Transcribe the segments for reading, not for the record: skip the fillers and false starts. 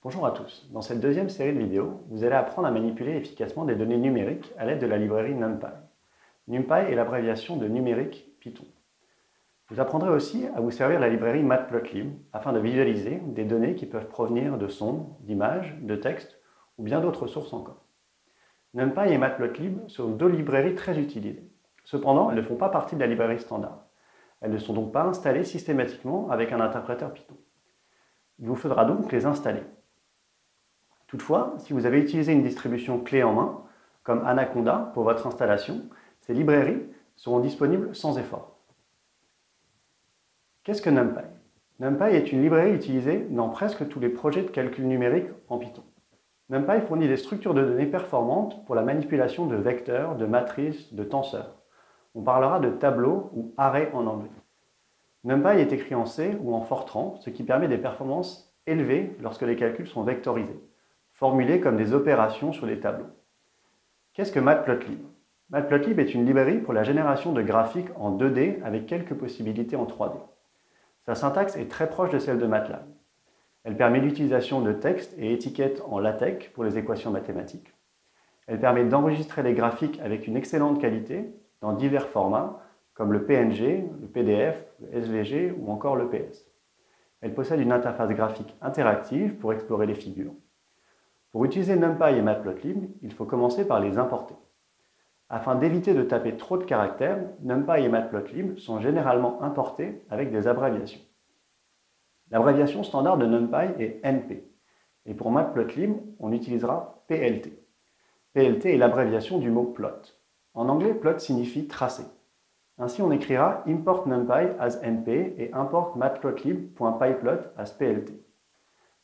Bonjour à tous. Dans cette deuxième série de vidéos, vous allez apprendre à manipuler efficacement des données numériques à l'aide de la librairie NumPy. NumPy est l'abréviation de numérique Python. Vous apprendrez aussi à vous servir la librairie Matplotlib afin de visualiser des données qui peuvent provenir de sons, d'images, de textes ou bien d'autres sources encore. NumPy et Matplotlib sont deux librairies très utilisées. Cependant, elles ne font pas partie de la librairie standard. Elles ne sont donc pas installées systématiquement avec un interpréteur Python. Il vous faudra donc les installer. Toutefois, si vous avez utilisé une distribution clé en main, comme Anaconda pour votre installation, ces librairies seront disponibles sans effort. Qu'est-ce que NumPy? NumPy est une librairie utilisée dans presque tous les projets de calcul numérique en Python. NumPy fournit des structures de données performantes pour la manipulation de vecteurs, de matrices, de tenseurs. On parlera de tableaux ou arrays en anglais. NumPy est écrit en C ou en Fortran, ce qui permet des performances élevées lorsque les calculs sont vectorisés, formulés comme des opérations sur les tableaux. Qu'est-ce que Matplotlib? Matplotlib est une librairie pour la génération de graphiques en 2D avec quelques possibilités en 3D. Sa syntaxe est très proche de celle de MATLAB. Elle permet l'utilisation de textes et étiquettes en LaTeX pour les équations mathématiques. Elle permet d'enregistrer les graphiques avec une excellente qualité dans divers formats comme le PNG, le PDF, le SVG ou encore le PS. Elle possède une interface graphique interactive pour explorer les figures. Pour utiliser NumPy et Matplotlib, il faut commencer par les importer. Afin d'éviter de taper trop de caractères, NumPy et Matplotlib sont généralement importés avec des abréviations. L'abréviation standard de NumPy est NP, et pour Matplotlib, on utilisera PLT. PLT est l'abréviation du mot plot. En anglais, plot signifie tracer. Ainsi, on écrira import NumPy as NP et import matplotlib.pyplot as PLT.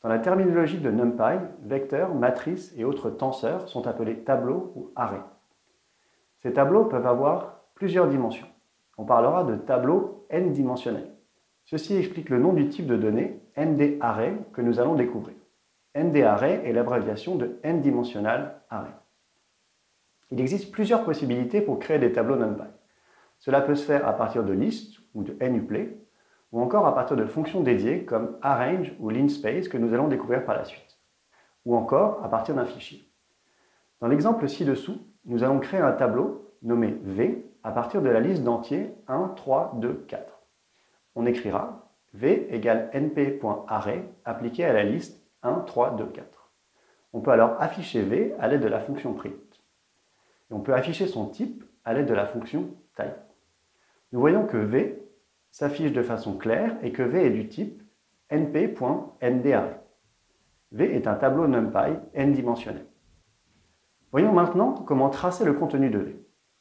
Dans la terminologie de NumPy, vecteurs, matrices et autres tenseurs sont appelés tableaux ou arrays. Ces tableaux peuvent avoir plusieurs dimensions. On parlera de tableaux n-dimensionnels. Ceci explique le nom du type de données, NDArray, que nous allons découvrir. NDArray est l'abréviation de n-dimensional array. Il existe plusieurs possibilités pour créer des tableaux NumPy. Cela peut se faire à partir de listes ou de nuplay, ou encore à partir de fonctions dédiées comme arrange ou linspace que nous allons découvrir par la suite, ou encore à partir d'un fichier. Dans l'exemple ci-dessous, nous allons créer un tableau nommé V à partir de la liste d'entiers 1, 3, 2, 4. On écrira V égale np.array appliqué à la liste 1, 3, 2, 4. On peut alors afficher V à l'aide de la fonction print. Et on peut afficher son type à l'aide de la fonction type. Nous voyons que V s'affiche de façon claire et que V est du type np.ndarray. V est un tableau NumPy n-dimensionnel. Voyons maintenant comment tracer le contenu de V.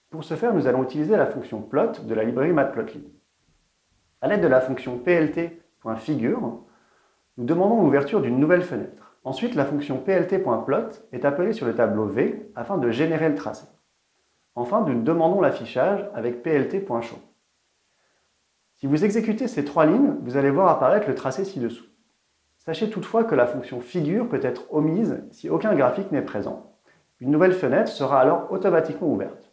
Pour ce faire, nous allons utiliser la fonction plot de la librairie Matplotlib. À l'aide de la fonction plt.figure, nous demandons l'ouverture d'une nouvelle fenêtre. Ensuite, la fonction plt.plot est appelée sur le tableau V afin de générer le tracé. Enfin, nous demandons l'affichage avec plt.show. Si vous exécutez ces trois lignes, vous allez voir apparaître le tracé ci-dessous. Sachez toutefois que la fonction figure peut être omise si aucun graphique n'est présent. Une nouvelle fenêtre sera alors automatiquement ouverte.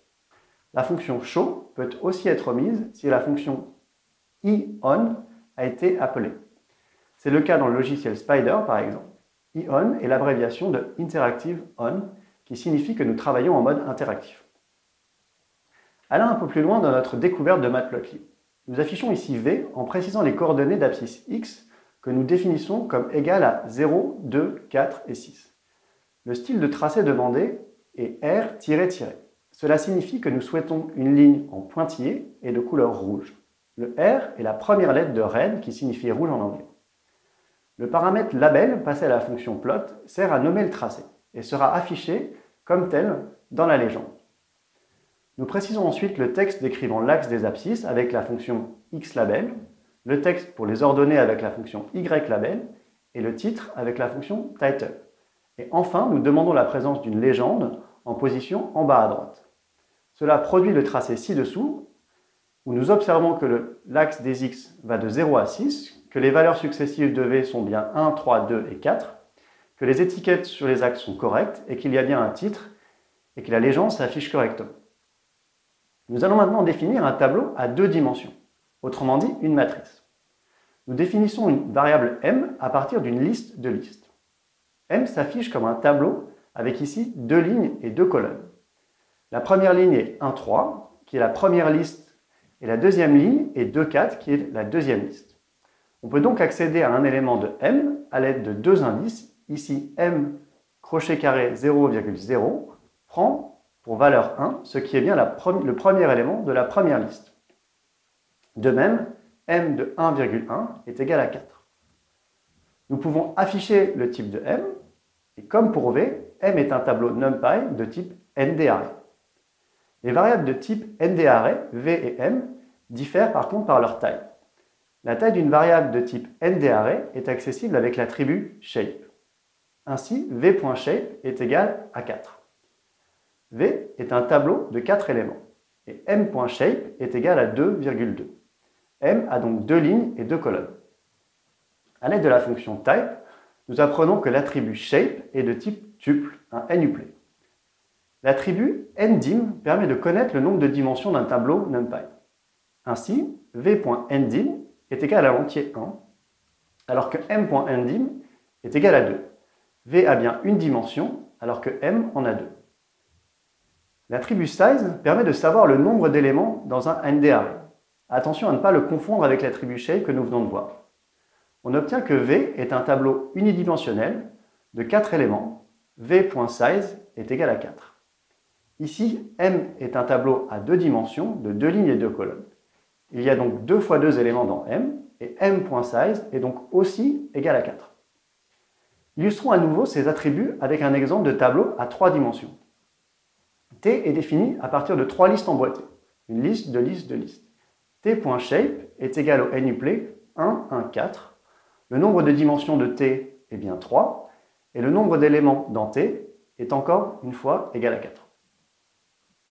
La fonction show peut aussi être omise si la fonction iOn a été appelée. C'est le cas dans le logiciel Spider par exemple. iOn est l'abréviation de Interactive On, qui signifie que nous travaillons en mode interactif. Allons un peu plus loin dans notre découverte de Matplotlib. Nous affichons ici V en précisant les coordonnées d'abscisse X que nous définissons comme égales à 0, 2, 4 et 6. Le style de tracé demandé est R-. Cela signifie que nous souhaitons une ligne en pointillé et de couleur rouge. Le R est la première lettre de red qui signifie rouge en anglais. Le paramètre label passé à la fonction plot sert à nommer le tracé et sera affiché comme tel dans la légende. Nous précisons ensuite le texte décrivant l'axe des abscisses avec la fonction xlabel, le texte pour les ordonnées avec la fonction ylabel et le titre avec la fonction title. Et enfin, nous demandons la présence d'une légende en position en bas à droite. Cela produit le tracé ci-dessous, où nous observons que l'axe des x va de 0 à 6, que les valeurs successives de v sont bien 1, 3, 2 et 4, que les étiquettes sur les axes sont correctes et qu'il y a bien un titre et que la légende s'affiche correctement. Nous allons maintenant définir un tableau à deux dimensions, autrement dit une matrice. Nous définissons une variable m à partir d'une liste de listes. M s'affiche comme un tableau avec ici 2 lignes et 2 colonnes. La première ligne est 1, 3, qui est la première liste, et la deuxième ligne est 2, 4, qui est la deuxième liste. On peut donc accéder à un élément de M à l'aide de 2 indices. Ici, M crochet carré 0,0 prend pour valeur 1, ce qui est bien le premier élément de la première liste. De même, M de 1,1 est égal à 4. Nous pouvons afficher le type de M, et comme pour V, M est un tableau NumPy de type ND-array. Les variables de type ND-array, V et M, diffèrent par contre par leur taille. La taille d'une variable de type ND-array est accessible avec l'attribut shape. Ainsi, v.shape est égal à 4. V est un tableau de 4 éléments, et m.shape est égal à 2,2. M a donc 2 lignes et 2 colonnes. À l'aide de la fonction type, nous apprenons que l'attribut shape est de type tuple, un nuplet. L'attribut ndim permet de connaître le nombre de dimensions d'un tableau NumPy. Ainsi, v.ndim est égal à l'entier 1, alors que m.ndim est égal à 2. V a bien une dimension, alors que m en a 2. L'attribut size permet de savoir le nombre d'éléments dans un ND-array. Attention à ne pas le confondre avec l'attribut shape que nous venons de voir. On obtient que V est un tableau unidimensionnel de 4 éléments. V.size est égal à 4. Ici, M est un tableau à 2 dimensions de 2 lignes et 2 colonnes. Il y a donc 2 fois 2 éléments dans M, et M.size est donc aussi égal à 4. Illustrons à nouveau ces attributs avec un exemple de tableau à 3 dimensions. T est défini à partir de 3 listes emboîtées, une liste, 2 listes, 2 listes. T.shape est égal au nuplet 1, 1, 4. Le nombre de dimensions de T est bien 3, et le nombre d'éléments dans T est encore une fois égal à 4.